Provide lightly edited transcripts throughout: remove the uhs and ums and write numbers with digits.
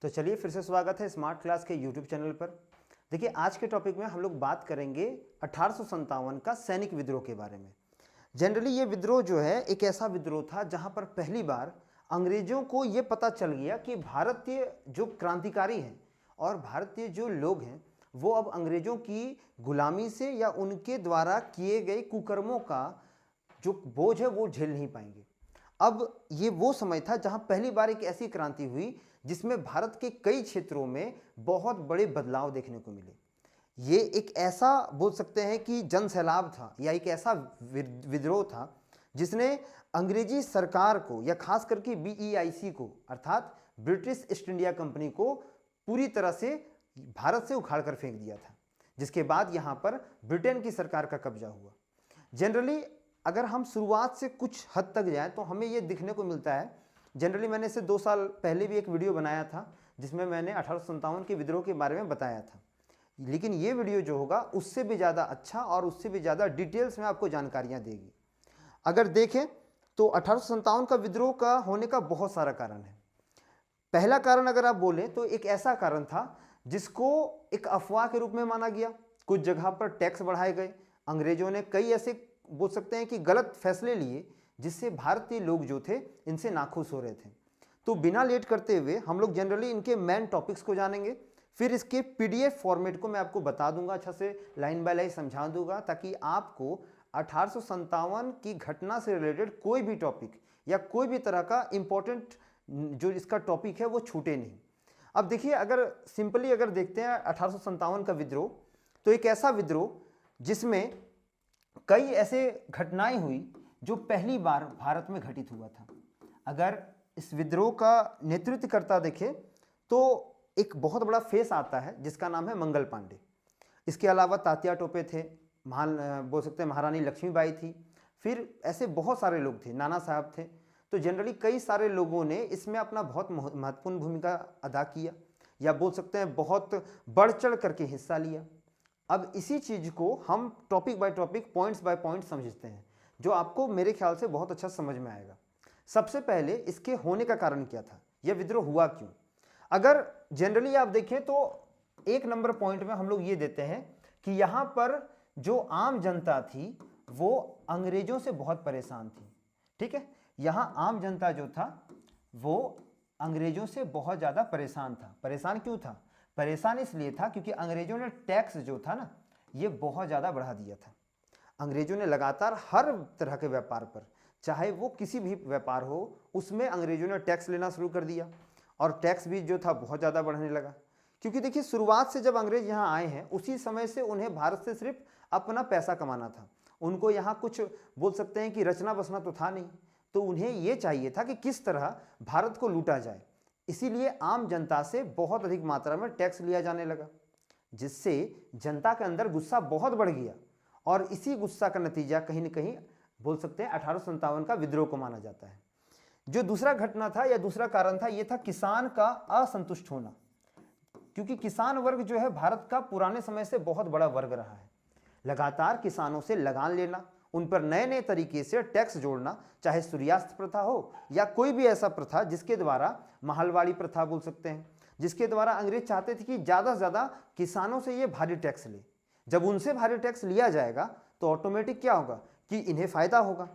तो चलिए फिर से स्वागत है स्मार्ट क्लास के यूट्यूब चैनल पर। देखिए आज के टॉपिक में हम लोग बात करेंगे 1857 का सैनिक विद्रोह के बारे में। जनरली ये विद्रोह जो है एक ऐसा विद्रोह था जहां पर पहली बार अंग्रेजों को ये पता चल गया कि भारतीय जो क्रांतिकारी हैं और भारतीय जो लोग हैं वो अब अंग्रेजों की गुलामी से या उनके द्वारा किए गए कुकर्मों का जो बोझ है वो झेल नहीं पाएंगे। अब ये वो समय था जहां पहली बार एक ऐसी क्रांति हुई जिसमें भारत के कई क्षेत्रों में बहुत बड़े बदलाव देखने को मिले। ये एक ऐसा बोल सकते हैं कि जन सैलाब था या एक ऐसा विद्रोह था जिसने अंग्रेजी सरकार को या खास करके BEIC को अर्थात ब्रिटिश ईस्ट इंडिया कंपनी को पूरी तरह से भारत से उखाड़ कर फेंक दिया था, जिसके बाद यहाँ पर ब्रिटेन की सरकार का कब्जा हुआ। जनरली अगर हम शुरुआत से कुछ हद तक जाएं तो हमें ये दिखने को मिलता है। जनरली मैंने इससे 2 साल पहले भी एक वीडियो बनाया था जिसमें मैंने 1857 के विद्रोह के बारे में बताया था, लेकिन ये वीडियो जो होगा उससे भी ज़्यादा अच्छा और उससे भी ज़्यादा डिटेल्स में आपको जानकारियाँ देगी। अगर देखें तो 1857 का विद्रोह का होने का बहुत सारा कारण है। पहला कारण अगर आप बोलें तो एक ऐसा कारण था जिसको एक अफवाह के रूप में माना गया। कुछ जगह पर टैक्स बढ़ाए गए, अंग्रेजों ने कई ऐसे बोल सकते हैं कि गलत फैसले लिए जिससे भारतीय लोग जो थे इनसे नाखुश हो रहे थे। तो बिना लेट करते हुए हम लोग जनरली इनके मेन टॉपिक्स को जानेंगे, फिर इसके PDF फॉर्मेट को मैं आपको बता दूंगा, अच्छा से लाइन बाय लाइन समझा दूंगा ताकि आपको 1857 की घटना से रिलेटेड कोई भी टॉपिक या कोई भी तरह का इंपॉर्टेंट जो इसका टॉपिक है वो छूटे नहीं। अब देखिए अगर सिंपली अगर देखते हैं 1857 का विद्रोह, तो एक ऐसा विद्रोह जिसमें कई ऐसे घटनाएं हुई जो पहली बार भारत में घटित हुआ था। अगर इस विद्रोह का नेतृत्व करता देखे तो एक बहुत बड़ा फेस आता है जिसका नाम है मंगल पांडे। इसके अलावा तात्या टोपे थे, बोल सकते हैं महारानी लक्ष्मीबाई थी, फिर ऐसे बहुत सारे लोग थे, नाना साहब थे। तो जनरली कई सारे लोगों ने इसमें अपना बहुत महत्वपूर्ण भूमिका अदा किया या बोल सकते हैं बहुत बढ़ चढ़ करके हिस्सा लिया। अब इसी चीज़ को हम topic by topic points by point समझते हैं जो आपको मेरे ख्याल से बहुत अच्छा समझ में आएगा। सबसे पहले इसके होने का कारण क्या था, यह विद्रोह हुआ क्यों। अगर जनरली आप देखें तो 1 नंबर पॉइंट में हम लोग ये देते हैं कि यहाँ पर जो आम जनता थी वो अंग्रेजों से बहुत परेशान थी। ठीक है, यहाँ आम जनता जो था वो अंग्रेजों से बहुत ज़्यादा परेशान था। परेशान क्यों था? परेशान इसलिए था क्योंकि अंग्रेजों ने टैक्स जो था ना ये बहुत ज़्यादा बढ़ा दिया था। अंग्रेजों ने लगातार हर तरह के व्यापार पर, चाहे वो किसी भी व्यापार हो, उसमें अंग्रेजों ने टैक्स लेना शुरू कर दिया और टैक्स भी जो था बहुत ज़्यादा बढ़ने लगा। क्योंकि देखिए शुरुआत से जब अंग्रेज यहाँ आए हैं उसी समय से उन्हें भारत से सिर्फ अपना पैसा कमाना था। उनको यहाँ कुछ बोल सकते हैं कि रचना बसना तो था नहीं, तो उन्हें ये चाहिए था कि किस तरह भारत को लूटा जाए। इसीलिए आम जनता से बहुत अधिक मात्रा में टैक्स लिया जाने लगा, जिससे जनता के अंदर गुस्सा बहुत बढ़ गया और इसी गुस्सा का नतीजा कहीं न कहीं बोल सकते हैं 1857 का विद्रोह को माना जाता है। जो दूसरा घटना था या दूसरा कारण था ये था किसान का असंतुष्ट होना, क्योंकि किसान वर्ग जो है भारत का पुराने समय से बहुत बड़ा वर्ग रहा है। लगातार किसानों से लगान लेना, उन पर नए नए तरीके से टैक्स जोड़ना, चाहे सूर्यास्त प्रथा हो या कोई भी ऐसा प्रथा जिसके द्वारा महलवाड़ी प्रथा बोल सकते हैं, जिसके द्वारा अंग्रेज चाहते थे कि ज़्यादा से ज़्यादा किसानों से ये भारी टैक्स ले। जब उनसे भारी टैक्स लिया जाएगा तो ऑटोमेटिक क्या होगा कि इन्हें फ़ायदा होगा,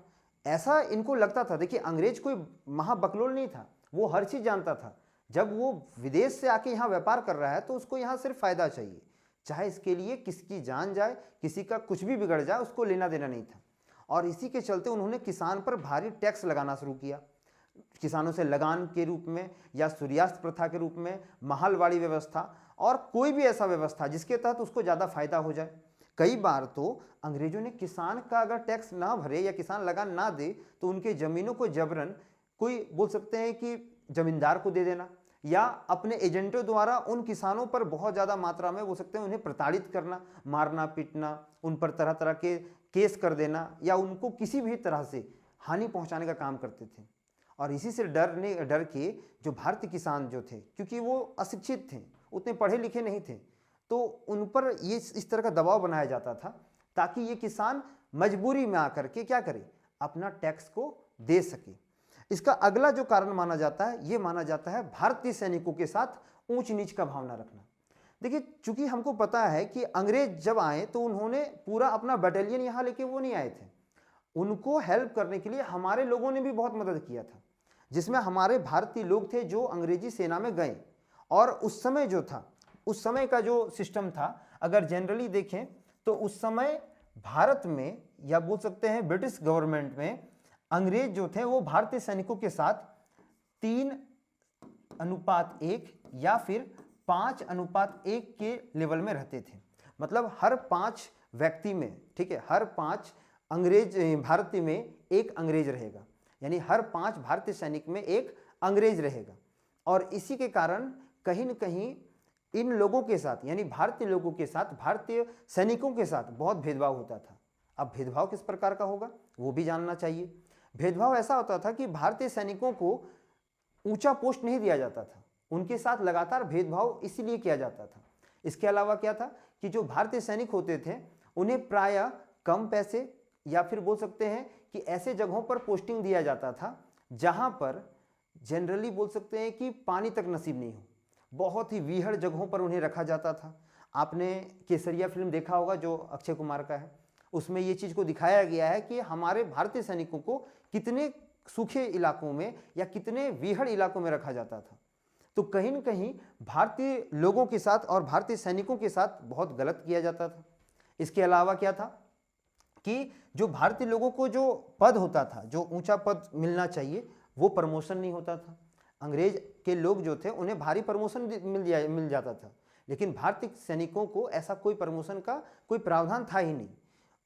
ऐसा इनको लगता था। देखिए अंग्रेज कोई महाबकलोल नहीं था, वो हर चीज़ जानता था। जब वो विदेश से आके यहाँ व्यापार कर रहा है तो उसको यहाँ सिर्फ फ़ायदा चाहिए, चाहे इसके लिए किसकी जान जाए, किसी का कुछ भी बिगड़ जाए, उसको लेना देना नहीं था। और इसी के चलते उन्होंने किसान पर भारी टैक्स लगाना शुरू किया। किसानों से लगान के रूप में या सूर्यास्त प्रथा के रूप में, महलवाड़ी व्यवस्था और कोई भी ऐसा व्यवस्था जिसके तहत उसको ज़्यादा फायदा हो जाए। कई बार तो अंग्रेजों ने किसान का अगर टैक्स ना भरे या किसान लगान ना दे तो उनके ज़मीनों को जबरन कोई बोल सकते हैं कि जमींदार को दे देना या अपने एजेंटों द्वारा उन किसानों पर बहुत ज़्यादा मात्रा में बोल सकते हैं उन्हें प्रताड़ित करना, मारना पीटना, उन पर तरह तरह के केस कर देना या उनको किसी भी तरह से हानि पहुंचाने का काम करते थे। और इसी से डर के जो भारतीय किसान जो थे, क्योंकि वो अशिक्षित थे, उतने पढ़े लिखे नहीं थे, तो उन पर ये इस तरह का दबाव बनाया जाता था ताकि ये किसान मजबूरी में आकर के क्या करे, अपना टैक्स को दे सके। इसका अगला जो कारण माना जाता है, ये माना जाता है भारतीय सैनिकों के साथ ऊंच नीच का भावना रखना। देखिए, चूंकि हमको पता है कि अंग्रेज जब आए तो उन्होंने पूरा अपना बटालियन यहाँ लेके वो नहीं आए थे, उनको हेल्प करने के लिए हमारे लोगों ने भी बहुत मदद किया था, जिसमें हमारे भारतीय लोग थे जो अंग्रेजी सेना में गए। और उस समय जो था, उस समय का जो सिस्टम था, अगर जनरली देखें तो उस समय भारत में, या बोल सकते हैं ब्रिटिश गवर्नमेंट में, अंग्रेज जो थे वो भारतीय सैनिकों के साथ 3:1 या फिर 5:1 के लेवल में रहते थे। मतलब हर 5 व्यक्ति में, ठीक है, हर 5 अंग्रेज भारतीय में एक अंग्रेज रहेगा, यानी हर 5 भारतीय सैनिक में एक अंग्रेज रहेगा। और इसी के कारण कहीं न कहीं इन लोगों के साथ, यानी भारतीय लोगों के साथ, भारतीय सैनिकों के साथ बहुत भेदभाव होता था। अब भेदभाव किस प्रकार का होगा वो भी जानना चाहिए। भेदभाव ऐसा होता था कि भारतीय सैनिकों को ऊंचा पोस्ट नहीं दिया जाता था, उनके साथ लगातार भेदभाव इसीलिए किया जाता था। इसके अलावा क्या था कि जो भारतीय सैनिक होते थे उन्हें प्रायः कम पैसे, या फिर बोल सकते हैं कि ऐसे जगहों पर पोस्टिंग दिया जाता था जहां पर जनरली बोल सकते हैं कि पानी तक नसीब नहीं हो, बहुत ही विहड़ जगहों पर उन्हें रखा जाता था। आपने केसरिया फिल्म देखा होगा जो अक्षय कुमार का है, उसमें ये चीज़ को दिखाया गया है कि हमारे भारतीय सैनिकों को कितने सूखे इलाकों में या कितने विहड़ इलाकों में रखा जाता था। तो कहीं न कहीं भारतीय लोगों के साथ और भारतीय सैनिकों के साथ बहुत गलत किया जाता था। इसके अलावा क्या था कि जो भारतीय लोगों को जो पद होता था, जो ऊंचा पद मिलना चाहिए, वो प्रमोशन नहीं होता था। अंग्रेज के लोग जो थे उन्हें भारी प्रमोशन मिल जाता था, लेकिन भारतीय सैनिकों को ऐसा कोई प्रमोशन का कोई प्रावधान था ही नहीं।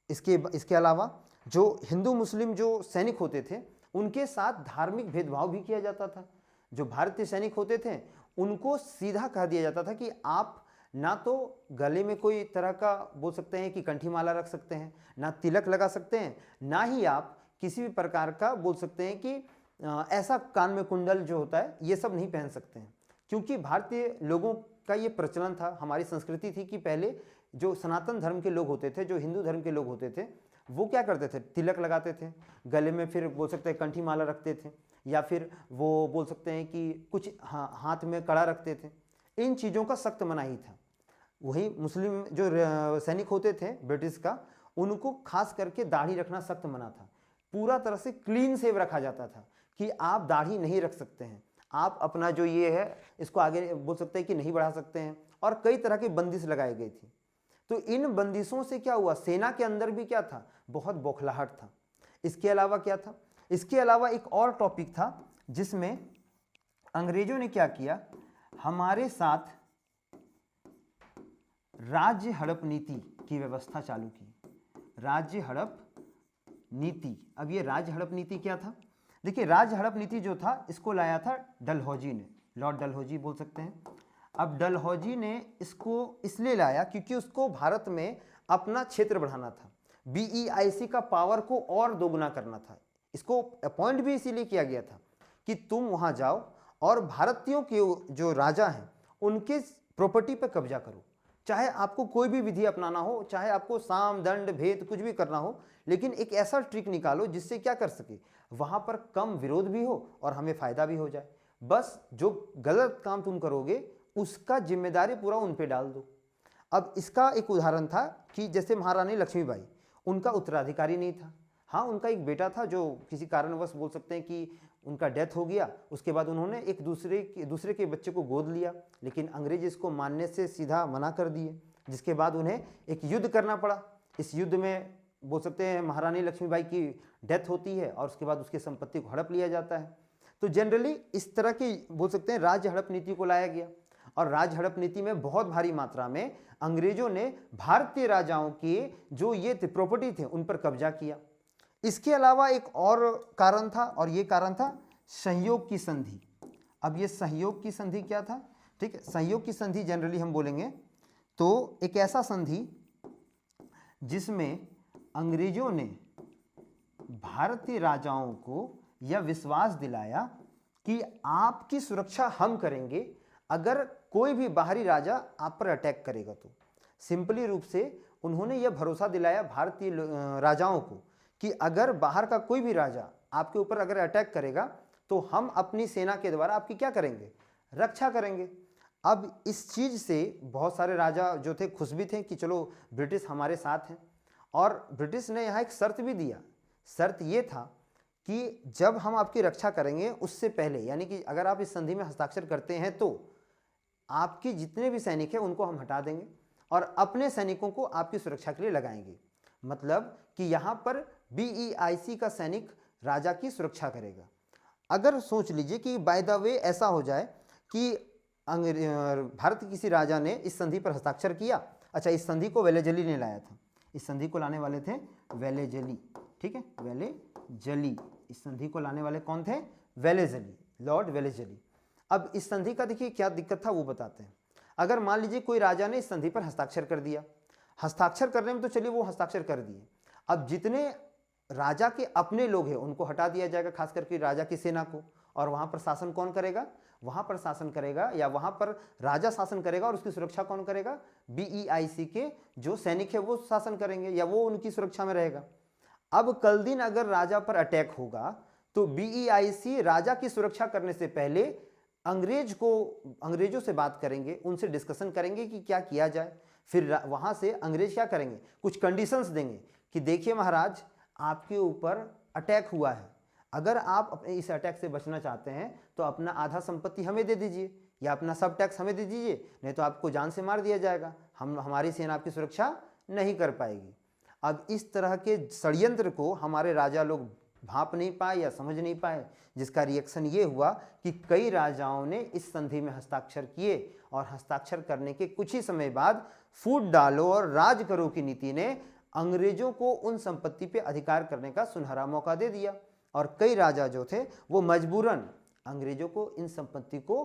इसके अलावा जो हिंदू मुस्लिम जो सैनिक होते थे उनके साथ धार्मिक भेदभाव भी किया जाता था। जो भारतीय सैनिक होते थे उनको सीधा कह दिया जाता था कि आप ना तो गले में कोई तरह का बोल सकते हैं कि कंठी माला रख सकते हैं, ना तिलक लगा सकते हैं, ना ही आप किसी भी प्रकार का बोल सकते हैं कि ऐसा कान में कुंडल जो होता है ये सब नहीं पहन सकते हैं। क्योंकि भारतीय लोगों का ये प्रचलन था, हमारी संस्कृति थी कि पहले जो सनातन धर्म के लोग होते थे, जो हिंदू धर्म के लोग होते थे, वो क्या करते थे, तिलक लगाते थे, गले में फिर बोल सकते हैं कंठी माला रखते थे, या फिर वो बोल सकते हैं कि कुछ हाथ में कड़ा रखते थे। इन चीज़ों का सख्त मनाही था। वही मुस्लिम जो सैनिक होते थे ब्रिटिश का, उनको खास करके दाढ़ी रखना सख्त मना था। पूरा तरह से क्लीन सेव रखा जाता था कि आप दाढ़ी नहीं रख सकते हैं, आप अपना जो ये है इसको आगे बोल सकते हैं कि नहीं बढ़ा सकते हैं, और कई तरह की बंदिश लगाई गई थी। तो इन बंदिशों से क्या हुआ, सेना के अंदर भी क्या था, बहुत बौखलाहट था। इसके अलावा क्या था, इसके अलावा एक और टॉपिक था जिसमें अंग्रेजों ने क्या किया, हमारे साथ राज्य हड़प नीति की व्यवस्था चालू की। राज्य हड़प नीति, अब ये राज्य हड़प नीति क्या था, देखिए राज्य हड़प नीति जो था इसको लाया था डलहौजी ने, लॉर्ड डलहौजी बोल सकते हैं। अब डलहौजी ने इसको इसलिए लाया क्योंकि उसको भारत में अपना क्षेत्र बढ़ाना था, BEIC का पावर को और दोगुना करना था। इसको अपॉइंट भी इसीलिए किया गया था कि तुम वहां जाओ और भारतीयों के जो राजा हैं उनके प्रॉपर्टी पर कब्जा करो, चाहे आपको कोई भी विधि अपनाना हो, चाहे आपको साम दंड भेद कुछ भी करना हो, लेकिन एक ऐसा ट्रिक निकालो जिससे क्या कर सके, वहां पर कम विरोध भी हो और हमें फायदा भी हो जाए। बस जो गलत काम तुम करोगे उसका जिम्मेदारी पूरा उन पे डाल दो। अब इसका एक उदाहरण था कि जैसे महारानी लक्ष्मीबाई, उनका उत्तराधिकारी नहीं था। हाँ, उनका एक बेटा था जो किसी कारणवश बोल सकते हैं कि उनका डेथ हो गया, उसके बाद उन्होंने एक दूसरे के बच्चे को गोद लिया, लेकिन अंग्रेज इसको मानने से सीधा मना कर दिए, जिसके बाद उन्हें एक युद्ध करना पड़ा। इस युद्ध में बोल सकते हैं महारानी लक्ष्मीबाई की डेथ होती है और उसके बाद उसकी संपत्ति को हड़प लिया जाता है। तो जनरली इस तरह की बोल सकते हैं राज्य हड़प नीति को लाया गया, और राज्य हड़प नीति में बहुत भारी मात्रा में अंग्रेजों ने भारतीय राजाओं के जो ये प्रॉपर्टी थे उन पर कब्जा किया। इसके अलावा एक और कारण था, और ये कारण था सहयोग की संधि। अब ये सहयोग की संधि क्या था, ठीक है, सहयोग की संधि जनरली हम बोलेंगे तो एक ऐसा संधि जिसमें अंग्रेजों ने भारतीय राजाओं को यह विश्वास दिलाया कि आपकी सुरक्षा हम करेंगे अगर कोई भी बाहरी राजा आप पर अटैक करेगा तो। सिंपली रूप से उन्होंने यह भरोसा दिलाया भारतीय राजाओं को कि अगर बाहर का कोई भी राजा आपके ऊपर अगर अटैक करेगा तो हम अपनी सेना के द्वारा आपकी क्या करेंगे, रक्षा करेंगे। अब इस चीज़ से बहुत सारे राजा जो थे खुश भी थे कि चलो ब्रिटिश हमारे साथ हैं, और ब्रिटिश ने यहाँ एक शर्त भी दिया। शर्त ये था कि जब हम आपकी रक्षा करेंगे उससे पहले, यानी कि अगर आप इस संधि में हस्ताक्षर करते हैं तो आपके जितने भी सैनिक हैं उनको हम हटा देंगे और अपने सैनिकों को आपकी सुरक्षा के लिए लगाएंगे। मतलब कि यहाँ पर BEIC का सैनिक राजा की सुरक्षा करेगा। अगर सोच लीजिए कि बाय द वे ऐसा हो जाए कि भारत के किसी राजा ने इस संधि पर हस्ताक्षर किया, अच्छा इस संधि को वेलेजली ने लाया था, इस संधि को लाने वाले थे वेलेजली, ठीक है, वेलेजली, इस संधि को लाने वाले कौन थे, वेलेजली, लॉर्ड वेलेजली। अब इस संधि का देखिए क्या दिक्कत था वो बताते हैं। अगर मान लीजिए कोई राजा ने इस संधि पर हस्ताक्षर कर दिया, हस्ताक्षर करने में तो चलिए वो हस्ताक्षर कर दिए, अब जितने राजा के अपने लोग हैं उनको हटा दिया जाएगा, खास करके राजा की सेना को, और वहां पर शासन कौन करेगा, वहां पर शासन करेगा या वहां पर राजा शासन करेगा और उसकी सुरक्षा कौन करेगा, BEIC के जो सैनिक है वो शासन करेंगे या वो उनकी सुरक्षा में रहेगा। अब कल दिन अगर राजा पर अटैक होगा तो BEIC राजा की सुरक्षा करने से पहले अंग्रेजों से बात करेंगे, उनसे डिस्कशन करेंगे कि क्या किया जाए। फिर वहां से अंग्रेज क्या करेंगे, कुछ कंडीशंस देंगे कि देखिए महाराज आपके ऊपर अटैक हुआ है, अगर आप अपने इस अटैक से बचना चाहते हैं तो अपना आधा संपत्ति हमें दे दीजिए या अपना सब टैक्स हमें दे दीजिए, नहीं तो आपको जान से मार दिया जाएगा, हमारी सेना आपकी सुरक्षा नहीं कर पाएगी। अब इस तरह के षड्यंत्र को हमारे राजा लोग भांप नहीं पाए या समझ नहीं पाए, जिसका रिएक्शन ये हुआ कि कई राजाओं ने इस संधि में हस्ताक्षर किए और हस्ताक्षर करने के कुछ ही समय बाद फूट डालो और राज करो की नीति ने अंग्रेजों को उन संपत्ति पे अधिकार करने का सुनहरा मौका दे दिया और कई राजा जो थे वो मजबूरन अंग्रेजों को इन संपत्ति को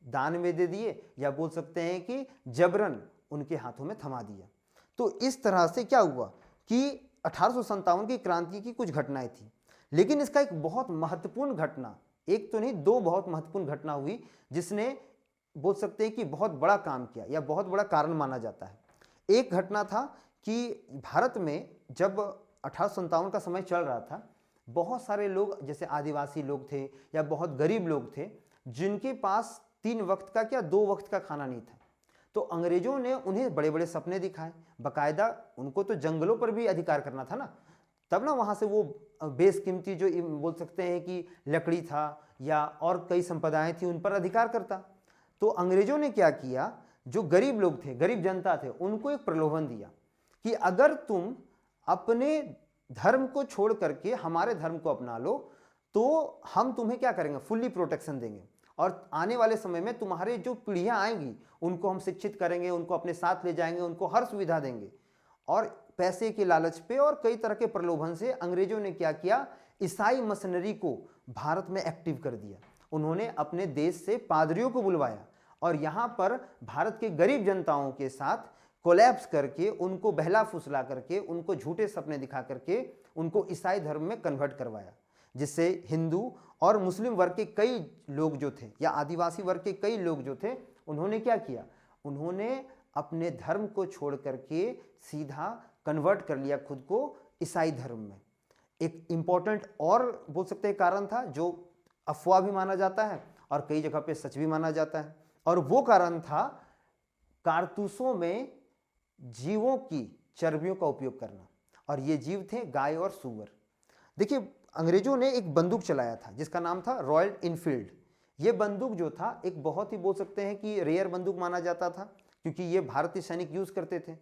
दान में दे दिए या बोल सकते हैं कि जबरन उनके हाथों में थमा दिया। तो इस तरह से क्या हुआ कि 1857 की क्रांति की कुछ घटनाएं थी, लेकिन इसका एक बहुत महत्वपूर्ण घटना, एक तो नहीं दो बहुत महत्वपूर्ण घटना हुई जिसने बोल सकते हैं कि बहुत बड़ा काम किया या बहुत बड़ा कारण माना जाता है। एक घटना था कि भारत में जब 1857 का समय चल रहा था, बहुत सारे लोग जैसे आदिवासी लोग थे या बहुत गरीब लोग थे जिनके पास 3 वक्त का क्या 2 वक्त का खाना नहीं था। तो अंग्रेजों ने उन्हें बड़े बड़े सपने दिखाए, बाकायदा उनको तो जंगलों पर भी अधिकार करना था ना, तब ना वहाँ से वो बेशकीमती जो बोल सकते हैं कि लकड़ी था या और कई संपदाएं थी उन पर अधिकार करता। तो अंग्रेजों ने क्या किया, जो गरीब लोग थे, गरीब जनता थे, उनको एक प्रलोभन दिया कि अगर तुम अपने धर्म को छोड़ करके हमारे धर्म को अपना लो तो हम तुम्हें क्या करेंगे, फुल्ली प्रोटेक्शन देंगे और आने वाले समय में तुम्हारे जो पीढ़ियां आएंगी उनको हम शिक्षित करेंगे, उनको अपने साथ ले जाएंगे, उनको हर सुविधा देंगे। और पैसे के लालच पे और कई तरह के प्रलोभन से अंग्रेजों ने क्या किया, ईसाई मशीनरी को भारत में एक्टिव कर दिया। उन्होंने अपने देश से पादरियों को बुलवाया और यहाँ पर भारत के गरीब जनताओं के साथ कोलैप्स करके, उनको बहला फुसला करके, उनको झूठे सपने दिखा करके उनको ईसाई धर्म में कन्वर्ट करवाया, जिससे हिंदू और मुस्लिम वर्ग के कई लोग जो थे या आदिवासी वर्ग के कई लोग जो थे उन्होंने क्या किया, उन्होंने अपने धर्म को छोड़ करके सीधा कन्वर्ट कर लिया खुद को ईसाई धर्म में। एक इंपॉर्टेंट और बोल सकते हैं कारण था जो अफवाह भी माना जाता है और कई जगह पे सच भी माना जाता है, और वो कारण था कारतूसों में जीवों की चर्बियों का उपयोग करना, और ये जीव थे गाय और सूअर। देखिए अंग्रेजों ने एक बंदूक चलाया था जिसका नाम था रॉयल इनफील्ड। ये बंदूक जो था एक बहुत ही बोल सकते हैं कि रेयर बंदूक माना जाता था, क्योंकि ये भारतीय सैनिक यूज करते थे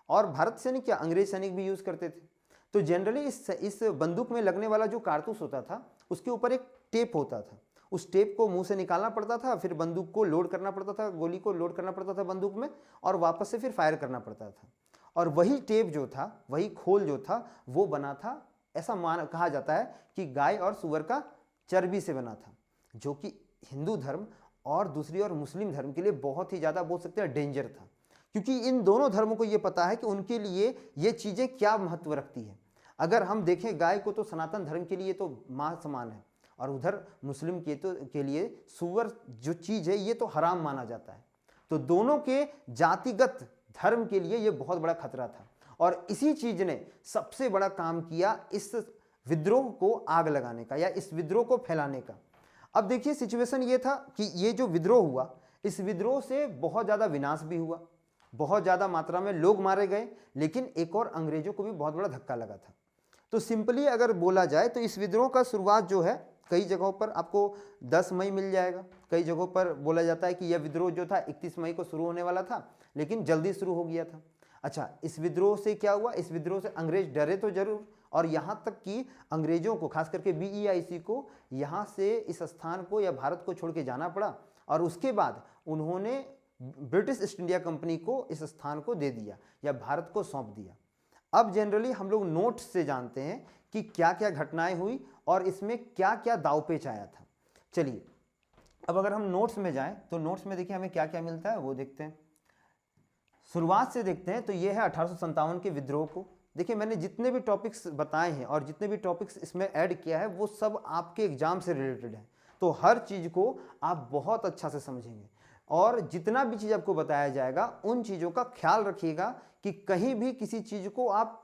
और भारतीय सैनिक क्या अंग्रेज सैनिक भी यूज करते थे। तो जनरली इस बंदूक में लगने वाला जो कारतूस होता था उसके ऊपर एक टेप होता था, उस टेप को मुंह से निकालना पड़ता था, फिर बंदूक को लोड करना पड़ता था, गोली को लोड करना पड़ता था बंदूक में और वापस से फिर फायर करना पड़ता था। और वही टेप जो था, वही खोल जो था वो बना था, ऐसा कहा जाता है कि गाय और सुअर का चर्बी से बना था, जो कि हिंदू धर्म और दूसरी और मुस्लिम धर्म के लिए बहुत ही ज़्यादा बोल सकते हैं डेंजर था, क्योंकि इन दोनों धर्मों को ये पता है कि उनके लिए ये चीज़ें क्या महत्व रखती है। अगर हम देखें गाय को तो सनातन धर्म के लिए तो मां समान है, और उधर मुस्लिम के लिए सुअर जो चीज़ है ये तो हराम माना जाता है। तो दोनों के जातिगत धर्म के लिए ये बहुत बड़ा खतरा था, और इसी चीज़ ने सबसे बड़ा काम किया इस विद्रोह को आग लगाने का या इस विद्रोह को फैलाने का। अब देखिए सिचुएशन ये था कि ये जो विद्रोह हुआ, इस विद्रोह से बहुत ज़्यादा विनाश भी हुआ, बहुत ज़्यादा मात्रा में लोग मारे गए, लेकिन एक और अंग्रेजों को भी बहुत बड़ा धक्का लगा था। तो सिंपली अगर बोला जाए तो इस विद्रोह का शुरुआत जो है, कई जगहों पर आपको 10 मई मिल जाएगा, कई जगहों पर बोला जाता है कि यह विद्रोह जो था 31 मई को शुरू होने वाला था, लेकिन जल्दी शुरू हो गया था। अच्छा, इस विद्रोह से क्या हुआ? इस विद्रोह से अंग्रेज डरे तो जरूर, और यहाँ तक कि अंग्रेजों को, खास करके बीईआईसी को, यहाँ से इस स्थान को या भारत को छोड़ के जाना पड़ा, और उसके बाद उन्होंने ब्रिटिश ईस्ट इंडिया कंपनी को इस स्थान को दे दिया या भारत को सौंप दिया। अब जनरली हम लोग नोट्स से जानते हैं कि क्या क्या घटनाएं हुई और इसमें क्या क्या दांवपेच आया था। चलिए अब अगर हम नोट्स में जाएं तो नोट्स में देखिए हमें क्या क्या मिलता है वो देखते हैं। शुरुआत से देखते हैं तो ये है 1857 के विद्रोह को। देखिए मैंने जितने भी टॉपिक्स बताए हैं और जितने भी टॉपिक्स इसमें ऐड किया है वो सब आपके एग्जाम से रिलेटेड है, तो हर चीज़ को आप बहुत अच्छा से समझेंगे, और जितना भी चीज़ आपको बताया जाएगा उन चीज़ों का ख्याल रखिएगा कि कहीं भी किसी चीज़ को आप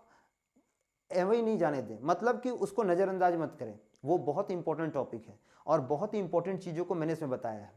एवं ही नहीं जाने दें, मतलब कि उसको नज़रअंदाज मत करें। वो बहुत इंपॉर्टेंट टॉपिक है और बहुत ही इंपॉर्टेंट चीज़ों को मैंने इसमें बताया है।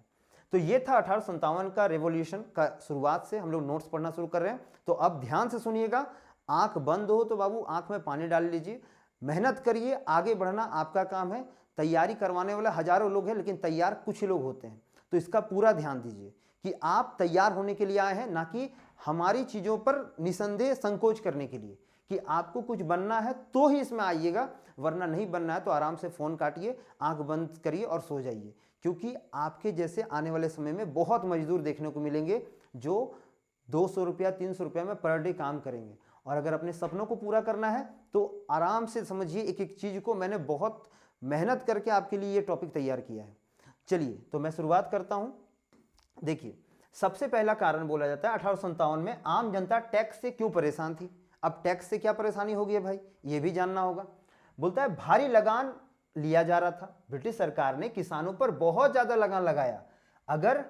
तो ये था 1857 का रेवोल्यूशन का शुरुआत से हम लोग नोट्स पढ़ना शुरू कर रहे हैं। तो अब ध्यान से सुनिएगा, आंख बंद हो तो बाबू आंख में पानी डाल लीजिए, मेहनत करिए, आगे बढ़ना आपका काम है। तैयारी करवाने वाले हजारों लोग हैं लेकिन तैयार कुछ ही लोग होते हैं, तो इसका पूरा ध्यान दीजिए कि आप तैयार होने के लिए आए हैं, ना कि हमारी चीज़ों पर निसंदेह संकोच करने के लिए। कि आपको कुछ बनना है तो ही इसमें आइएगा, वरना नहीं बनना है तो आराम से फ़ोन काटिए, आंख बंद करिए और सो जाइए, क्योंकि आपके जैसे आने वाले समय में बहुत मजदूर देखने को मिलेंगे जो 200 रुपया 300 रुपया में पर डे काम करेंगे। और अगर अपने सपनों को पूरा करना है तो आराम से समझिए, एक एक चीज़ को मैंने बहुत मेहनत करके आपके लिए ये टॉपिक तैयार किया है। चलिए तो मैं शुरुआत करता हूँ। देखिए सबसे पहला कारण बोला जाता है 1857 में आम जनता टैक्स से क्यों परेशान थी। अब टैक्स से क्या परेशानी होगी है भाई, ये भी जानना होगा। बोलता है भारी लगान लिया जा रहा था, ब्रिटिश सरकार ने किसानों पर बहुत ज्यादा लगान लगाया, अगर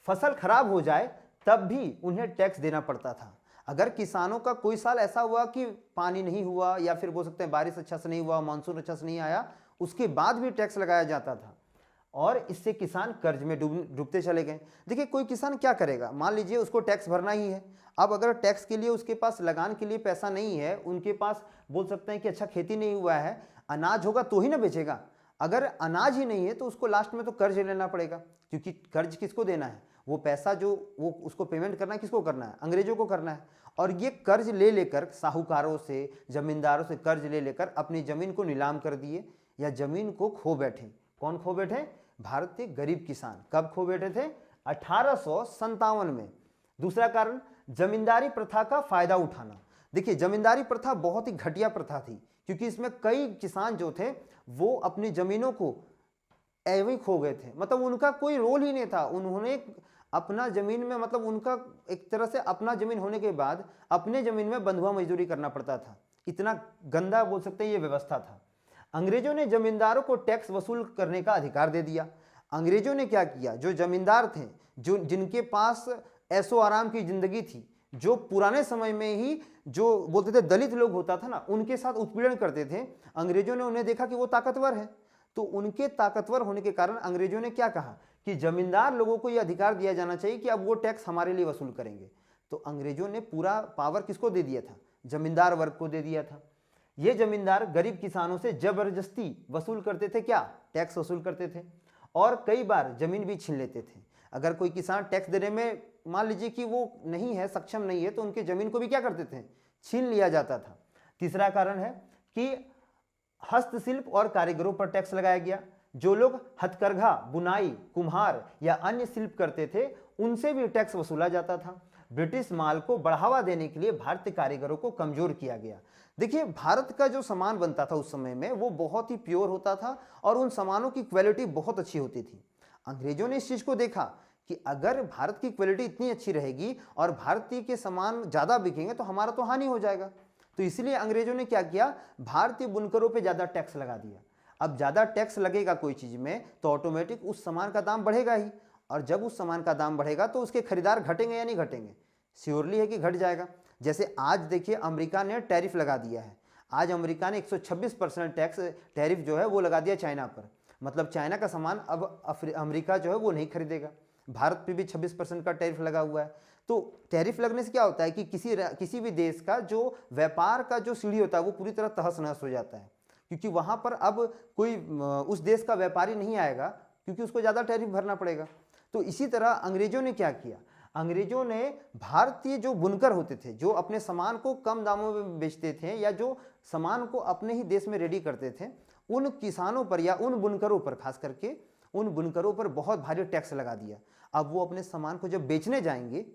फसल खराब हो जाए तब भी उन्हें टैक्स देना पड़ता था। अगर किसानों का कोई साल ऐसा हुआ कि पानी नहीं हुआ या फिर बोल सकते हैं बारिश अच्छा से नहीं हुआ, मानसून अच्छा से नहीं आया, उसके बाद भी टैक्स लगाया जाता था और इससे किसान कर्ज में डूबते चले गए। देखिए कोई किसान क्या करेगा, मान लीजिए उसको टैक्स भरना ही है, अब अगर टैक्स के लिए उसके पास लगान के लिए पैसा नहीं है, उनके पास बोल सकते हैं कि अच्छा खेती नहीं हुआ है, अनाज होगा तो ही ना बेचेगा। अगर अनाज ही नहीं है तो उसको लास्ट में तो कर्ज लेना पड़ेगा, क्योंकि कर्ज किसको देना है, वो पैसा जो वो उसको पेमेंट करना है किसको करना है, अंग्रेजों को करना है। और ये कर्ज ले लेकर साहूकारों से, जमींदारों से कर्ज ले लेकर अपनी जमीन को नीलाम कर दिए या जमीन को खो बैठे। कौन खो बैठे? भारतीय गरीब किसान। कब खो बैठे थे? 1857 में। दूसरा कारण जमींदारी प्रथा का फायदा उठाना। देखिए जमींदारी प्रथा बहुत ही घटिया प्रथा थी, क्योंकि इसमें कई किसान जो थे वो अपनी जमीनों को ऐवे ही खो गए थे, मतलब उनका कोई रोल ही नहीं था। उन्होंने अपना जमीन में, मतलब उनका एक तरह से अपना जमीन होने के बाद अपने जमीन में बंधुआ मजदूरी करना पड़ता था। इतना गंदा बोल सकते हैं ये व्यवस्था था। अंग्रेजों ने जमींदारों को टैक्स वसूल करने का अधिकार दे दिया। अंग्रेजों ने क्या किया, जो जमींदार थे, जो जिनके पास ऐशो आराम की जिंदगी थी, जो पुराने समय में ही जो बोलते थे दलित लोग होता था ना, उनके साथ उत्पीड़न करते थे, अंग्रेजों ने उन्हें देखा कि वो ताकतवर है, तो उनके ताकतवर होने के कारण अंग्रेजों ने क्या कहा कि जमींदार लोगों को यह अधिकार दिया जाना चाहिए कि अब वो टैक्स हमारे लिए वसूल करेंगे। तो अंग्रेजों ने पूरा पावर किसको दे दिया था? जमींदार वर्ग को दे दिया था। ये जमींदार गरीब किसानों से जबरदस्ती वसूल करते थे, क्या? टैक्स वसूल करते थे, और कई बार जमीन भी छीन लेते थे। अगर कोई किसान टैक्स देने में मान लीजिए कि वो नहीं है, सक्षम नहीं है, तो उनके जमीन को भी क्या करते थे? छीन लिया जाता था। तीसरा कारण है कि हस्तशिल्प और कारीगरों पर टैक्स लगाया गया। जो लोग हथकरघा, बुनाई, कुम्हार या अन्य शिल्प करते थे उनसे भी टैक्स वसूला जाता था। ब्रिटिश माल को बढ़ावा देने के लिए भारतीय कारीगरों को कमजोर किया गया। देखिए भारत का जो सामान बनता था उस समय में वो बहुत ही प्योर होता था और उन सामानों की क्वालिटी बहुत अच्छी होती थी। अंग्रेजों ने इस चीज को देखा कि अगर भारत की क्वालिटी इतनी अच्छी रहेगी और भारतीय के सामान ज्यादा बिकेंगे तो हमारा तो हानि हो जाएगा। तो इसलिए अंग्रेजों ने क्या किया, भारतीय बुनकरों पे ज्यादा टैक्स लगा दिया। अब ज्यादा टैक्स लगेगा कोई चीज में तो ऑटोमेटिक उस सामान का दाम बढ़ेगा ही, और जब उस सामान का दाम बढ़ेगा तो उसके खरीदार घटेंगे या नहीं घटेंगे? श्योरली है कि घट जाएगा। जैसे आज देखिए अमेरिका ने टैरिफ लगा दिया है। आज अमेरिका ने 126% टैक्स टैरिफ जो है वो लगा दिया चाइना पर। मतलब चाइना का सामान अब अमेरिका जो है वो नहीं खरीदेगा। भारत पे भी 26% का टैरिफ लगा हुआ है। तो टैरिफ लगने से क्या होता है कि किसी भी देश का जो व्यापार का जो सीढ़ी होता है वो पूरी तरह तहस नहस हो जाता है, क्योंकि वहां पर अब कोई उस देश का व्यापारी नहीं आएगा, क्योंकि उसको ज़्यादा टैरिफ भरना पड़ेगा। तो इसी तरह अंग्रेजों ने क्या किया, अंग्रेजों ने भारतीय जो बुनकर होते थे, जो अपने सामान को कम दामों में बेचते थे या जो सामान को अपने ही देश में रेडी करते थे, उन किसानों पर या उन बुनकरों पर, खास करके उन बुनकरों पर बहुत भारी टैक्स लगा दिया। अब वो अपने सामान को जब बेचने जाएंगे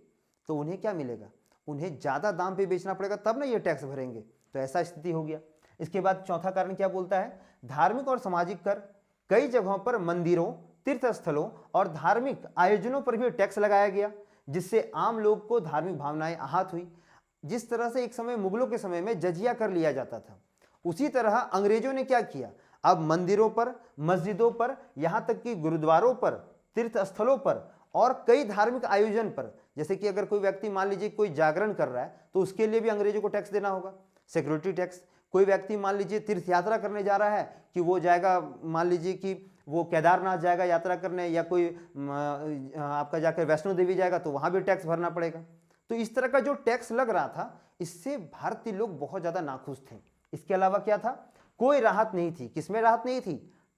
तो उन्हें क्या मिलेगा, उन्हें ज़्यादा दाम पे बेचना पड़ेगा, तब ना ये टैक्स भरेंगे। तो ऐसा स्थिति हो गया। इसके बाद चौथा कारण क्या बोलता है, धार्मिक और सामाजिक कर। कई जगहों पर मंदिरों, तीर्थ स्थलों और धार्मिक आयोजनों पर भी टैक्स लगाया गया, जिससे आम लोग को धार्मिक भावनाएं आहत हुई। जिस तरह से एक समय मुगलों के समय में जजिया कर लिया जाता था, उसी तरह अंग्रेजों ने क्या किया, अब मंदिरों पर, मस्जिदों पर, यहां तक कि गुरुद्वारों पर, तीर्थ स्थलों पर और कई धार्मिक आयोजन पर, जैसे कि अगर कोई व्यक्ति मान लीजिए कोई जागरण कर रहा है तो उसके लिए भी अंग्रेजों को टैक्स देना होगा, सिक्योरिटी टैक्स। कोई व्यक्ति मान लीजिए तीर्थ यात्रा करने जा रहा है कि वो जाएगा, मान लीजिए कि वो केदारनाथ जाएगा यात्रा करने, या कोई आपका जाकर वैष्णो देवी जाएगा तो वहां भी टैक्स भरना पड़ेगा। तो इस तरह का जो टैक्स लग रहा था, इससे भारतीय लोग बहुत ज्यादा नाखुश थे। इसके अलावा क्या था, कोई राहत नहीं थी। किसमें राहत नहीं थी,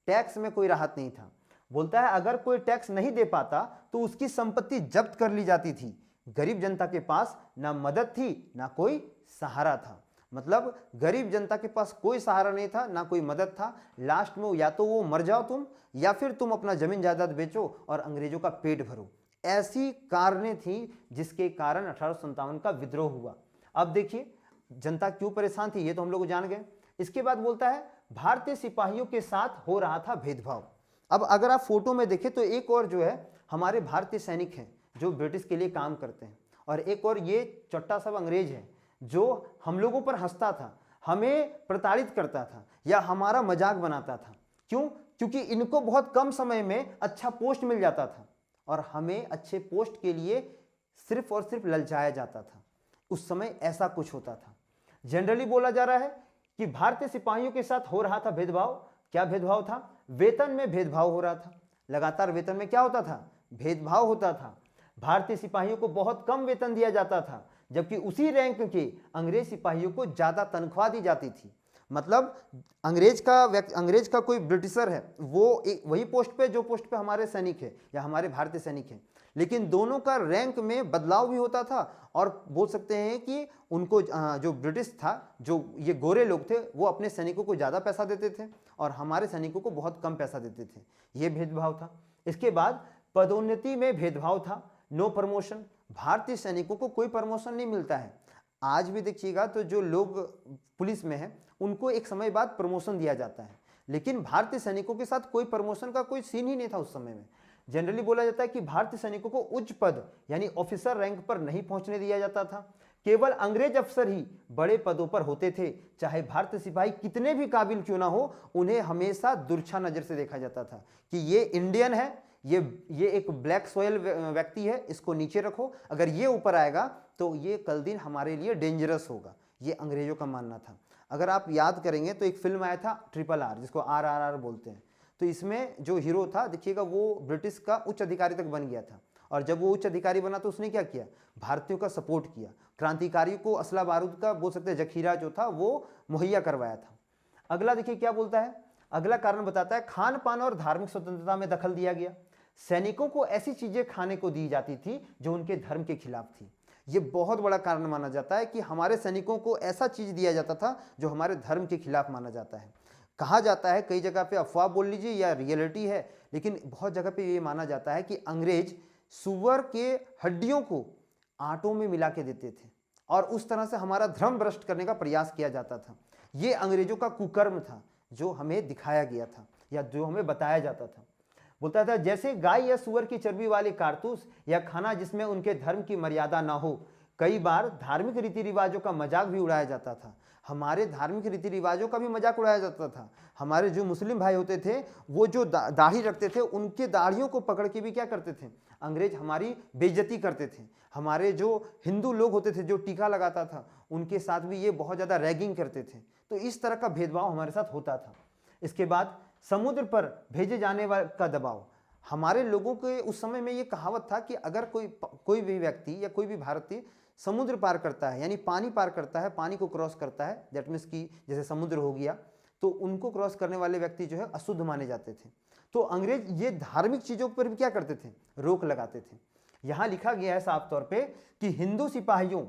टैक्स में कोई राहत नहीं था। बोलता है अगर कोई टैक्स नहीं दे पाता तो उसकी संपत्ति जब्त कर ली जाती थी। गरीब जनता के पास ना मदद थी ना कोई सहारा था। मतलब गरीब जनता के पास कोई सहारा नहीं था, ना कोई मदद था। लास्ट में या तो वो मर जाओ तुम, या फिर तुम अपना जमीन जायदाद बेचो और अंग्रेजों का पेट भरो। ऐसी कारणें थी जिसके कारण 1857 का विद्रोह हुआ। अब देखिए जनता क्यों परेशान थी, ये तो हम लोग जान गए। इसके बाद बोलता है भारतीय सिपाहियों के साथ हो रहा था भेदभाव। अब अगर आप फोटो में देखें तो एक और जो है हमारे भारतीय सैनिक हैं जो ब्रिटिश के लिए काम करते हैं, और एक और ये चट्टा सब अंग्रेज है जो हम लोगों पर हंसता था, हमें प्रताड़ित करता था या हमारा मजाक बनाता था। क्यों? क्योंकि इनको बहुत कम समय में अच्छा पोस्ट मिल जाता था और हमें अच्छे पोस्ट के लिए सिर्फ और सिर्फ ललचाया जाता था। उस समय ऐसा कुछ होता था। जनरली बोला जा रहा है कि भारतीय सिपाहियों के साथ हो रहा था भेदभाव। क्या भेदभाव था? वेतन में भेदभाव हो रहा था। लगातार वेतन में क्या होता था? भेदभाव होता था। भारतीय सिपाहियों को बहुत कम वेतन दिया जाता था, जबकि उसी रैंक के अंग्रेज सिपाहियों को ज्यादा तनख्वाह दी जाती थी। मतलब अंग्रेज का कोई ब्रिटिशर है, वो एक वही पोस्ट पे जो पोस्ट पे हमारे सैनिक है या हमारे भारतीय सैनिक हैं, लेकिन दोनों का रैंक में बदलाव भी होता था। और बोल सकते हैं कि उनको जो ब्रिटिश था, जो ये गोरे लोग थे, वो अपने सैनिकों को ज़्यादा पैसा देते थे और हमारे सैनिकों को बहुत कम पैसा देते थे। ये भेदभाव था। इसके बाद पदोन्नति में भेदभाव था। No promotion. भारतीय सैनिकों को कोई प्रमोशन नहीं मिलता है। आज भी देखिएगा तो जो लोग पुलिस में हैं उनको एक समय बाद प्रमोशन दिया जाता है, लेकिन भारतीय सैनिकों के साथ कोई प्रमोशन का कोई सीन ही नहीं था उस समय में। जनरली बोला जाता है कि भारतीय सैनिकों को उच्च पद यानी ऑफिसर रैंक पर नहीं पहुंचने दिया जाता था। केवल अंग्रेज अफसर ही बड़े पदों पर होते थे। चाहे भारतीय सिपाही कितने भी काबिल क्यों ना हो, उन्हें हमेशा दुर्छा नजर से देखा जाता था कि ये इंडियन है, ये एक ब्लैक सोयल व्यक्ति है, इसको नीचे रखो, अगर ये ऊपर आएगा तो ये कल दिन हमारे लिए डेंजरस होगा। ये अंग्रेजों का मानना था। अगर आप याद करेंगे तो एक फिल्म आया था RRR, जिसको RRR बोलते हैं। तो इसमें जो हीरो था देखिएगा वो ब्रिटिश का उच्च अधिकारी तक बन गया था, और जब वो उच्च अधिकारी बना तो उसने क्या किया, भारतीयों का सपोर्ट किया। क्रांतिकारियों को असला बारूद का बोल सकते हैं जखीरा जो था वो मुहैया करवाया था। अगला देखिए क्या बोलता है, अगला कारण बताता है खान पान और धार्मिक स्वतंत्रता में दखल दिया गया। सैनिकों को ऐसी चीजें खाने को दी जाती थी जो उनके धर्म के खिलाफ थी। ये बहुत बड़ा कारण माना जाता है कि हमारे सैनिकों को ऐसा चीज दिया जाता था जो हमारे धर्म के खिलाफ माना जाता है। कहा जाता है, कई जगह पे अफवाह बोल लीजिए या रियलिटी है, लेकिन बहुत जगह पे ये माना जाता है कि अंग्रेज सुअर के हड्डियों को आटों में मिला के देते थे और उस तरह से हमारा धर्म भ्रष्ट करने का प्रयास किया जाता था। ये अंग्रेजों का कुकर्म था जो हमें दिखाया गया था या जो हमें बताया जाता था। बोलता था जैसे गाय या सुअर की चर्बी वाले कारतूस या खाना जिसमें उनके धर्म की मर्यादा ना हो। कई बार धार्मिक रीति रिवाजों का मजाक भी उड़ाया जाता था। हमारे धार्मिक रीति रिवाजों का भी मजाक उड़ाया जाता था। हमारे जो मुस्लिम भाई होते थे वो जो दाढ़ी रखते थे, उनके दाढ़ियों को पकड़ के भी क्या करते थे, अंग्रेज हमारी बेइज्जती करते थे। हमारे जो हिंदू लोग होते थे जो टीका लगाता था, उनके साथ भी ये बहुत ज़्यादा रैगिंग करते थे। तो इस तरह का भेदभाव हमारे साथ होता था। इसके बाद समुद्र पर भेजे जाने वाले का दबाव। हमारे लोगों के उस समय में ये कहावत था कि अगर कोई भी व्यक्ति या कोई भी भारतीय समुद्र पार करता है, यानी पानी पार करता है, पानी को क्रॉस करता है, दैट मीन्स कि जैसे समुद्र हो गया, तो उनको क्रॉस करने वाले व्यक्ति जो है अशुद्ध माने जाते थे। तो अंग्रेज ये धार्मिक चीज़ों पर भी क्या करते थे, रोक लगाते थे। यहाँ लिखा गया है साफ तौर पे कि हिंदू सिपाहियों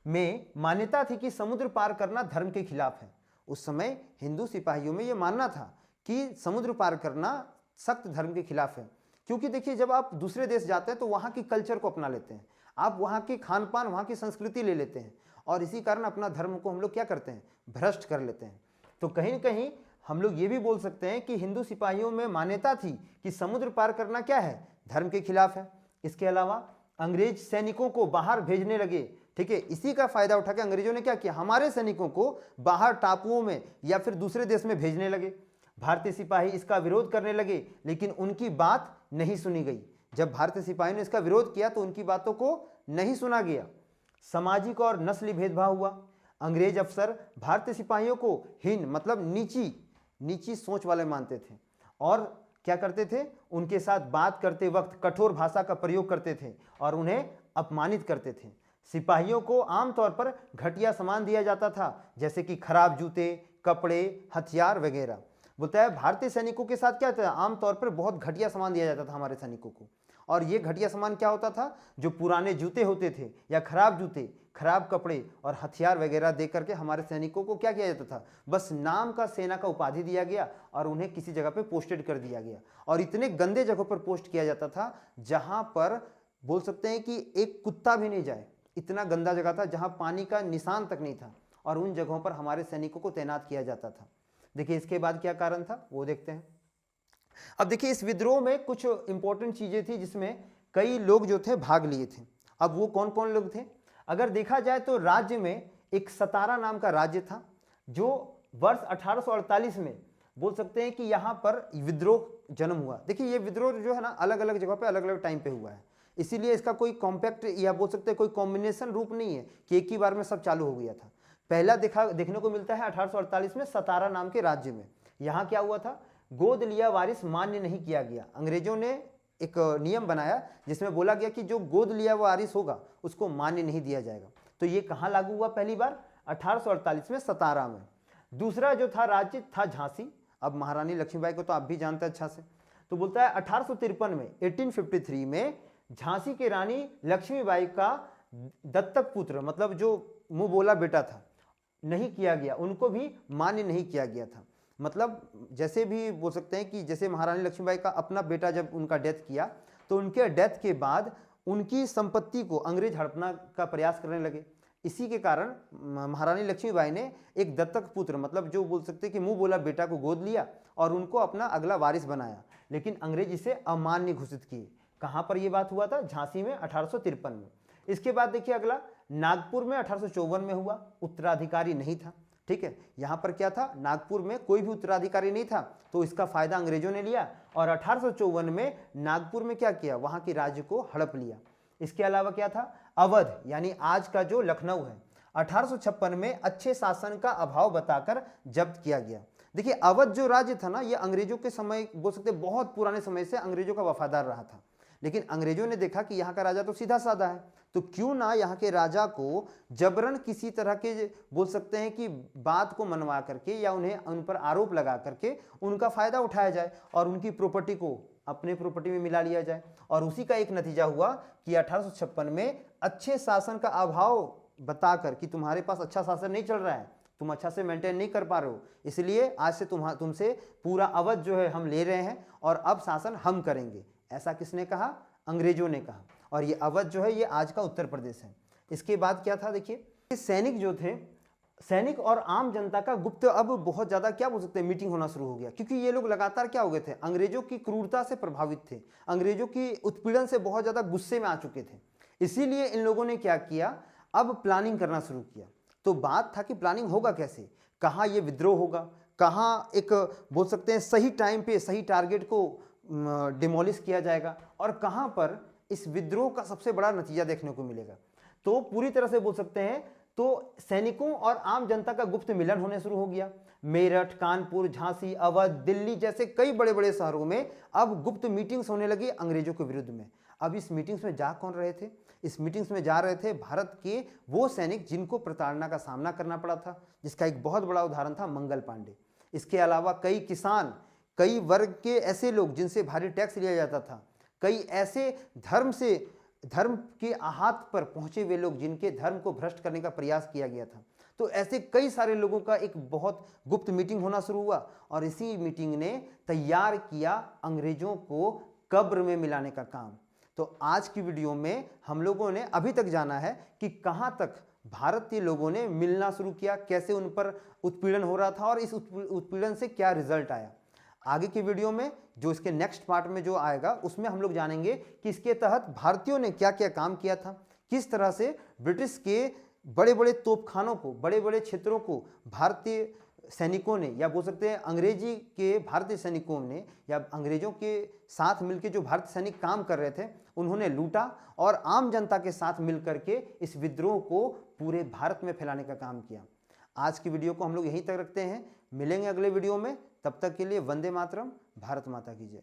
में मान्यता थी कि समुद्र पार करना धर्म के खिलाफ है। उस समय हिंदू सिपाहियों में ये मानना था कि समुद्र पार करना सख्त धर्म के खिलाफ है, क्योंकि देखिए जब आप दूसरे देश जाते हैं तो वहाँ की कल्चर को अपना लेते हैं, आप वहाँ की खान पान, वहाँ की संस्कृति ले लेते हैं, और इसी कारण अपना धर्म को हम लोग क्या करते हैं, भ्रष्ट कर लेते हैं। तो कहीं न कहीं हम लोग ये भी बोल सकते हैं कि हिंदू सिपाहियों में मान्यता थी कि समुद्र पार करना क्या है, धर्म के खिलाफ है। इसके अलावा अंग्रेज सैनिकों को बाहर भेजने लगे, ठीक है। इसी का फायदा उठा के अंग्रेजों ने क्या किया, हमारे सैनिकों को बाहर टापुओं में या फिर दूसरे देश में भेजने लगे। भारतीय सिपाही इसका विरोध करने लगे, लेकिन उनकी बात नहीं सुनी गई। जब भारतीय सिपाहियों ने इसका विरोध किया तो उनकी बातों को नहीं सुना गया। सामाजिक और नस्ली भेदभाव हुआ। अंग्रेज अफसर भारतीय सिपाहियों को हीन मतलब नीची सोच वाले मानते थे, और क्या करते थे, उनके साथ बात करते वक्त कठोर भाषा का प्रयोग करते थे और उन्हें अपमानित करते थे। सिपाहियों को आमतौर पर घटिया सामान दिया जाता था, जैसे कि खराब जूते, कपड़े, हथियार वगैरह। बोलता है भारतीय सैनिकों के साथ क्या था, आमतौर पर बहुत घटिया सामान दिया जाता था हमारे सैनिकों को। और ये घटिया सामान क्या होता था, जो पुराने जूते होते थे या खराब जूते, खराब कपड़े और हथियार वगैरह दे करके हमारे सैनिकों को क्या किया जाता था, बस नाम का सेना का उपाधि दिया गया और उन्हें किसी जगह पे पोस्टेड कर दिया गया। और इतने गंदे जगहों पर पोस्ट किया जाता था जहां पर बोल सकते हैं कि एक कुत्ता भी नहीं जाए, इतना गंदा जगह था जहां पानी का निशान तक नहीं था, और उन जगहों पर हमारे सैनिकों को तैनात किया जाता था। देखिए इसके बाद क्या कारण था वो देखते हैं। अब देखिए इस विद्रोह में कुछ इंपॉर्टेंट चीजें थी जिसमें कई लोग जो थे भाग लिए थे। अब वो कौन कौन लोग थे, अगर देखा जाए तो राज्य में एक सतारा नाम का राज्य था, जो वर्ष 1848 में बोल सकते हैं कि यहाँ पर विद्रोह जन्म हुआ। देखिए ये विद्रोह जो है ना अलग अलग जगह पे अलग अलग टाइम पे हुआ है, इसीलिए इसका कोई कॉम्पैक्ट या बोल सकते हैं कोई कॉम्बिनेशन रूप नहीं है कि एक ही बार में सब चालू हो गया था। पहला देखने को मिलता है 1848 में सतारा नाम के राज्य में। यहाँ क्या हुआ था, गोद लिया वारिस मान्य नहीं किया गया। अंग्रेजों ने एक नियम बनाया जिसमें बोला गया कि जो गोद लिया वारिस होगा उसको मान्य नहीं दिया जाएगा। तो ये कहाँ लागू हुआ, पहली बार 1848 में सतारा में। दूसरा जो था राज्य था झांसी। अब महारानी लक्ष्मीबाई को तो आप भी जानते हैं अच्छा से। तो बोलता है 1853 में 1853 में झांसी की रानी लक्ष्मीबाई का दत्तक पुत्र मतलब जो मुंह बोला बेटा था नहीं किया गया, उनको भी मान्य नहीं किया गया था। मतलब जैसे भी बोल सकते हैं कि जैसे महारानी लक्ष्मीबाई का अपना बेटा जब उनका डेथ किया तो उनके डेथ के बाद उनकी संपत्ति को अंग्रेज हड़पना का प्रयास करने लगे। इसी के कारण महारानी लक्ष्मीबाई ने एक दत्तक पुत्र मतलब जो बोल सकते हैं कि मुंह बोला बेटा को गोद लिया और उनको अपना अगला वारिस बनाया, लेकिन अंग्रेज इसे अमान्य घोषित किए। कहाँ पर यह बात हुआ था, झांसी में 1853 में। इसके बाद देखिए अगला नागपुर में 1854 में हुआ, उत्तराधिकारी नहीं था। ठीक है, यहां पर क्या था, नागपुर में कोई भी उत्तराधिकारी नहीं था, तो इसका फायदा अंग्रेजों ने लिया और 1854 में नागपुर में क्या किया, वहां के राज्य को हड़प लिया। इसके अलावा क्या था, अवध यानी आज का जो लखनऊ है 1856 में अच्छे शासन का अभाव बताकर जब्त किया गया। देखिए अवध जो राज्य था ना, ये अंग्रेजों के समय बोल सकते बहुत पुराने समय से अंग्रेजों का वफादार रहा था, लेकिन अंग्रेजों ने देखा कि यहाँ का राजा तो सीधा साधा है, तो क्यों ना यहाँ के राजा को जबरन किसी तरह के बोल सकते हैं कि बात को मनवा करके या उन्हें उन पर आरोप लगा करके उनका फायदा उठाया जाए और उनकी प्रॉपर्टी को अपने प्रॉपर्टी में मिला लिया जाए। और उसी का एक नतीजा हुआ कि 1856 में अच्छे शासन का अभाव बताकर कि तुम्हारे पास अच्छा शासन नहीं चल रहा है, तुम अच्छा से मेंटेन नहीं कर पा रहे हो, इसलिए आज से तुमसे पूरा अवध जो है हम ले रहे हैं और अब शासन हम करेंगे। ऐसा किसने कहा, अंग्रेजों ने कहा। और ये अवध जो है ये आज का उत्तर प्रदेश है। इसके बाद क्या था, देखिए सैनिक जो थे, सैनिक और आम जनता का गुप्त अब बहुत ज़्यादा क्या बोल सकते हैं मीटिंग होना शुरू हो गया, क्योंकि ये लोग लगातार क्या हो गए थे, अंग्रेजों की क्रूरता से प्रभावित थे, अंग्रेजों की उत्पीड़न से बहुत ज़्यादा गुस्से में आ चुके थे। इसीलिए इन लोगों ने क्या किया, अब प्लानिंग करना शुरू किया। तो बात था कि प्लानिंग होगा कैसे, कहाँ ये विद्रोह होगा, कहाँ एक बोल सकते हैं सही टाइम पे सही टारगेट को डिमोलिश किया जाएगा और कहाँ पर इस विद्रोह का सबसे बड़ा नतीजा देखने को मिलेगा। तो पूरी तरह से बोल सकते हैं तो सैनिकों और आम जनता का गुप्त मिलन होने शुरू हो गया। मेरठ, कानपुर, झांसी, अवध, दिल्ली जैसे कई बड़े बड़े शहरों में अब गुप्त मीटिंग्स होने लगी अंग्रेजों के विरुद्ध में। अब इस मीटिंग्स में जा कौन रहे थे? इस मीटिंग्स में जा रहे थे भारत के वो सैनिक जिनको प्रताड़ना का सामना करना पड़ा था, जिसका एक बहुत बड़ा उदाहरण था मंगल पांडे। इसके अलावा कई किसान, कई वर्ग के ऐसे लोग जिनसे भारी टैक्स लिया जाता था, कई ऐसे धर्म के आहत पर पहुंचे हुए लोग जिनके धर्म को भ्रष्ट करने का प्रयास किया गया था। तो ऐसे कई सारे लोगों का एक बहुत गुप्त मीटिंग होना शुरू हुआ और इसी मीटिंग ने तैयार किया अंग्रेजों को कब्र में मिलाने का काम। तो आज की वीडियो में हम लोगों ने अभी तक जाना है कि कहां तक भारतीय लोगों ने मिलना शुरू किया, कैसे उन पर उत्पीड़न हो रहा था और इस उत्पीड़न से क्या रिजल्ट आया। आगे की वीडियो में जो इसके नेक्स्ट पार्ट में जो आएगा उसमें हम लोग जानेंगे कि इसके तहत भारतीयों ने क्या क्या काम किया था, किस तरह से ब्रिटिश के बड़े बड़े तोपखानों को, बड़े बड़े क्षेत्रों को भारतीय सैनिकों ने, या बोल सकते हैं अंग्रेजी के भारतीय सैनिकों ने, या अंग्रेजों के साथ मिलकर जो भारतीय सैनिक काम कर रहे थे उन्होंने लूटा और आम जनता के साथ मिलकर के इस विद्रोह को पूरे भारत में फैलाने का काम किया। आज की वीडियो को हम लोग यहीं तक रखते हैं, मिलेंगे अगले वीडियो में। तब तक के लिए वंदे मातरम, भारत माता की जय।